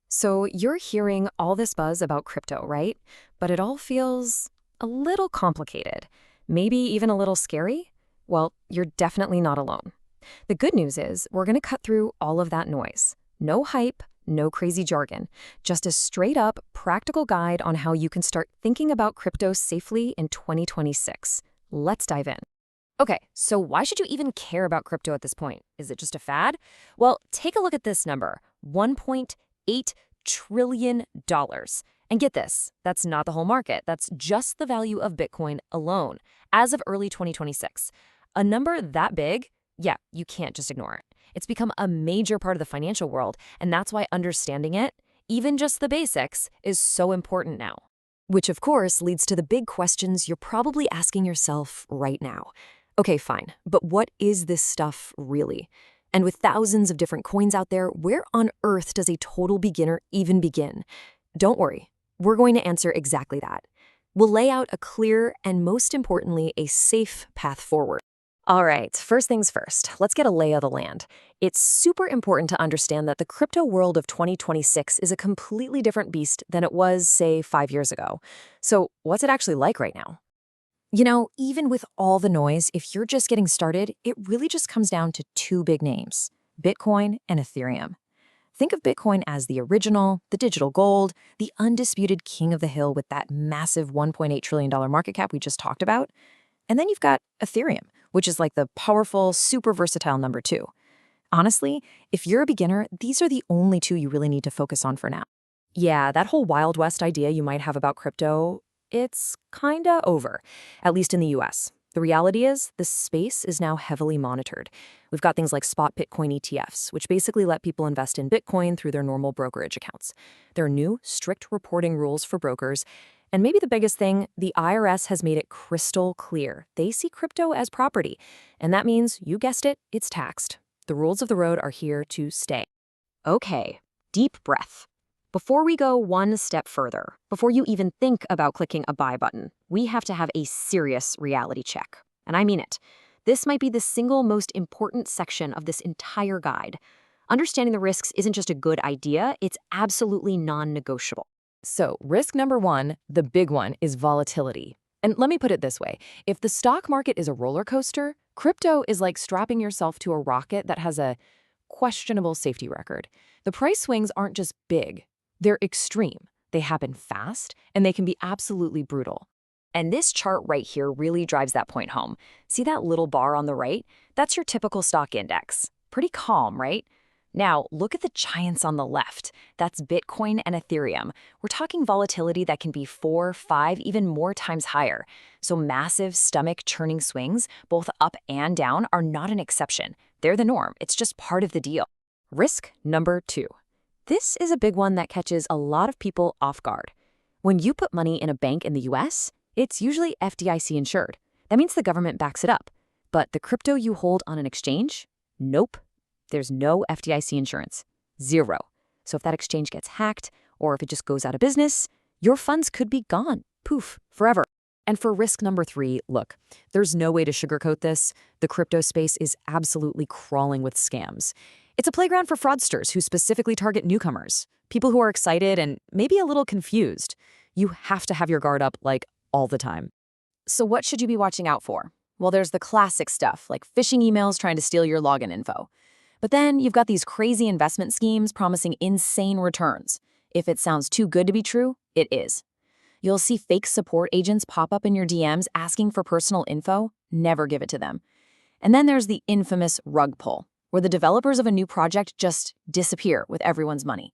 So you're hearing all this buzz about crypto, right? But it all feels a little complicated, maybe even a little scary? Well, you're definitely not alone. The good news is we're going to cut through all of that noise. No hype, no crazy jargon, just a straight up practical guide on how you can start thinking about crypto safely in 2026. Let's dive in. Okay, so why should you even care about crypto at this point? Is it just a fad? Well, take a look at this number, $1.8 trillion. And get this, that's not the whole market. That's just the value of Bitcoin alone, as of early 2026. A number that big, yeah, you can't just ignore it. It's become a major part of the financial world, and that's why understanding it, even just the basics, is so important now. Which, of course, leads to the big questions you're probably asking yourself right now. Okay, fine, but what is this stuff really? And with thousands of different coins out there, where on earth does a total beginner even begin? Don't worry, we're going to answer exactly that. We'll lay out a clear and, most importantly, a safe path forward. All right, first things first, let's get a lay of the land. It's super important to understand that the crypto world of 2026 is a completely different beast than it was, say, 5 years ago. So what's it actually like right now? You know, even with all the noise, if you're just getting started, it really just comes down to two big names, Bitcoin and Ethereum. Think of Bitcoin as the original, the digital gold, the undisputed king of the hill with that massive $1.8 trillion market cap we just talked about. And then you've got Ethereum, which is like the powerful, super versatile number two. Honestly, if you're a beginner, these are the only two you really need to focus on for now. Yeah, that whole Wild West idea you might have about crypto, it's kinda over, at least in the US. The reality is, the space is now heavily monitored. We've got things like spot Bitcoin ETFs, which basically let people invest in Bitcoin through their normal brokerage accounts. There are new, strict reporting rules for brokers. And maybe the biggest thing, the IRS has made it crystal clear. They see crypto as property. And that means, you guessed it, it's taxed. The rules of the road are here to stay. Okay, deep breath. Before we go one step further, before you even think about clicking a buy button, we have to have a serious reality check. And I mean it. This might be the single most important section of this entire guide. Understanding the risks isn't just a good idea, it's absolutely non-negotiable. So, risk number one, the big one, is volatility. And let me put it this way. If the stock market is a roller coaster, crypto is like strapping yourself to a rocket that has a questionable safety record. The price swings aren't just big. They're extreme, they happen fast, and they can be absolutely brutal. And this chart right here really drives that point home. See that little bar on the right? That's your typical stock index. Pretty calm, right? Now, look at the giants on the left. That's Bitcoin and Ethereum. We're talking volatility that can be 4, 5, even more times higher. So massive stomach-churning swings, both up and down, are not an exception. They're the norm. It's just part of the deal. Risk number two. This is a big one that catches a lot of people off guard. When you put money in a bank in the US, it's usually FDIC insured. That means the government backs it up. But the crypto you hold on an exchange? Nope. There's no FDIC insurance. Zero. So if that exchange gets hacked, or if it just goes out of business, your funds could be gone. Poof, forever. And for risk number three, look, there's no way to sugarcoat this. The crypto space is absolutely crawling with scams. It's a playground for fraudsters who specifically target newcomers, people who are excited and maybe a little confused. You have to have your guard up, like, all the time. So what should you be watching out for? Well, there's the classic stuff, like phishing emails trying to steal your login info. But then you've got these crazy investment schemes promising insane returns. If it sounds too good to be true, it is. You'll see fake support agents pop up in your DMs asking for personal info. Never give it to them. And then there's the infamous rug pull, where the developers of a new project just disappear with everyone's money.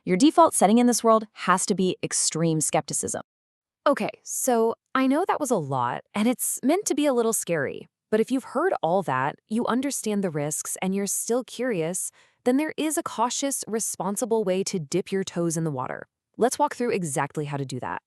Your default setting in this world has to be extreme skepticism. Okay, so I know that was a lot, and it's meant to be a little scary. But if you've heard all that, you understand the risks, and you're still curious, then there is a cautious, responsible way to dip your toes in the water. Let's walk through exactly how to do that.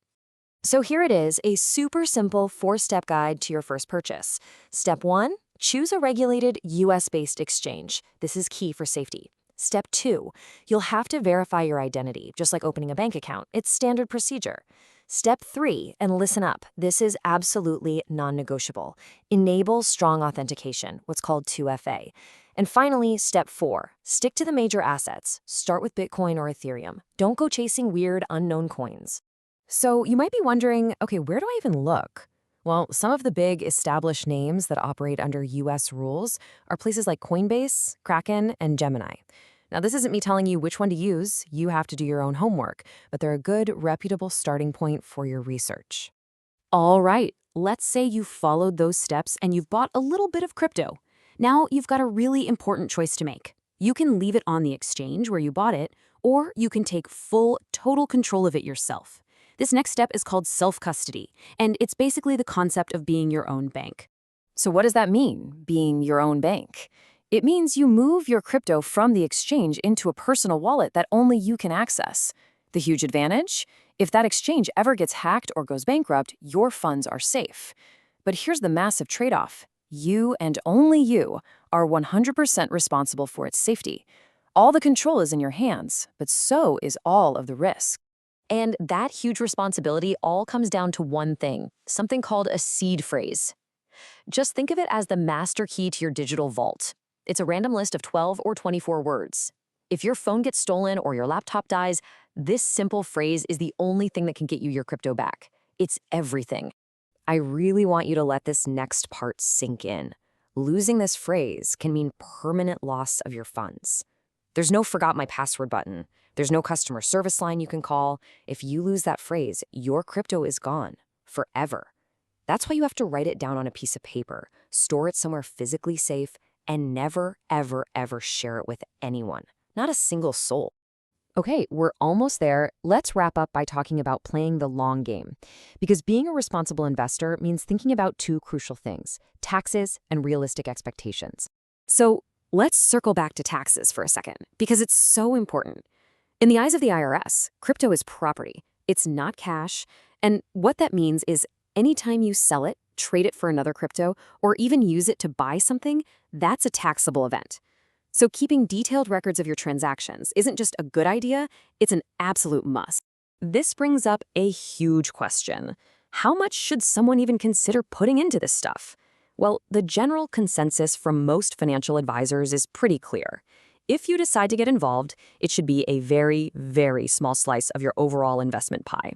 So here it is, a super simple 4-step guide to your first purchase. Step 1, choose a regulated US-based exchange. This is key for safety. Step 2, you'll have to verify your identity, just like opening a bank account. It's standard procedure. Step 3, and listen up, this is absolutely non-negotiable. Enable strong authentication, what's called 2FA. And finally, step 4, stick to the major assets. Start with Bitcoin or Ethereum. Don't go chasing weird, unknown coins. So you might be wondering, okay, where do I even look? Well, some of the big established names that operate under US rules are places like Coinbase, Kraken, and Gemini. Now, this isn't me telling you which one to use. You have to do your own homework, but they're a good, reputable starting point for your research. All right, let's say you've followed those steps and you've bought a little bit of crypto. Now you've got a really important choice to make. You can leave it on the exchange where you bought it, or you can take full, total control of it yourself. This next step is called self-custody, and it's basically the concept of being your own bank. So what does that mean, being your own bank? It means you move your crypto from the exchange into a personal wallet that only you can access. The huge advantage? If that exchange ever gets hacked or goes bankrupt, your funds are safe. But here's the massive trade-off. You and only you are 100% responsible for its safety. All the control is in your hands, but so is all of the risk. And that huge responsibility all comes down to one thing, something called a seed phrase. Just think of it as the master key to your digital vault. It's a random list of 12 or 24 words. If your phone gets stolen or your laptop dies, this simple phrase is the only thing that can get you your crypto back. It's everything. I really want you to let this next part sink in. Losing this phrase can mean permanent loss of your funds. There's no forgot my password button. There's no customer service line you can call. If you lose that phrase, your crypto is gone forever. That's why you have to write it down on a piece of paper, store it somewhere physically safe, and never, ever, ever share it with anyone. Not a single soul. Okay, we're almost there. Let's wrap up by talking about playing the long game. Because being a responsible investor means thinking about two crucial things: taxes and realistic expectations. So let's circle back to taxes for a second, because it's so important. In the eyes of the IRS, crypto is property. It's not cash. And what that means is anytime you sell it, trade it for another crypto, or even use it to buy something, that's a taxable event. So keeping detailed records of your transactions isn't just a good idea, it's an absolute must. This brings up a huge question. How much should someone even consider putting into this stuff? Well, the general consensus from most financial advisors is pretty clear. If you decide to get involved, it should be a very, very small slice of your overall investment pie.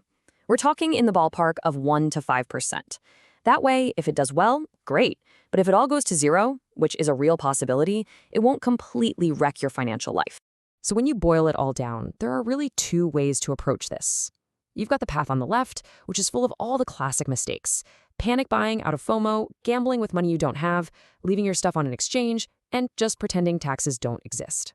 We're talking in the ballpark of 1 to 5%. That way, if it does well, great. But if it all goes to zero, which is a real possibility, it won't completely wreck your financial life. So when you boil it all down, there are really two ways to approach this. You've got the path on the left, which is full of all the classic mistakes: panic buying out of FOMO, gambling with money you don't have, leaving your stuff on an exchange, and just pretending taxes don't exist.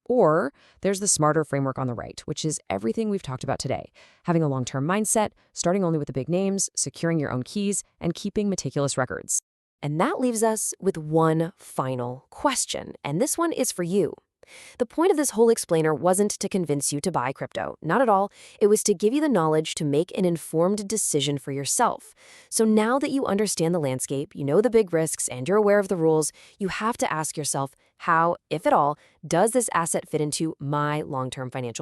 Or there's the smarter framework on the right, which is everything we've talked about today: having a long-term mindset, starting only with the big names, securing your own keys, and keeping meticulous records. And that leaves us with one final question, and this one is for you. The point of this whole explainer wasn't to convince you to buy crypto, not at all. It was to give you the knowledge to make an informed decision for yourself. So now that you understand the landscape, you know the big risks, and you're aware of the rules, you have to ask yourself, how, if at all, does this asset fit into my long-term financial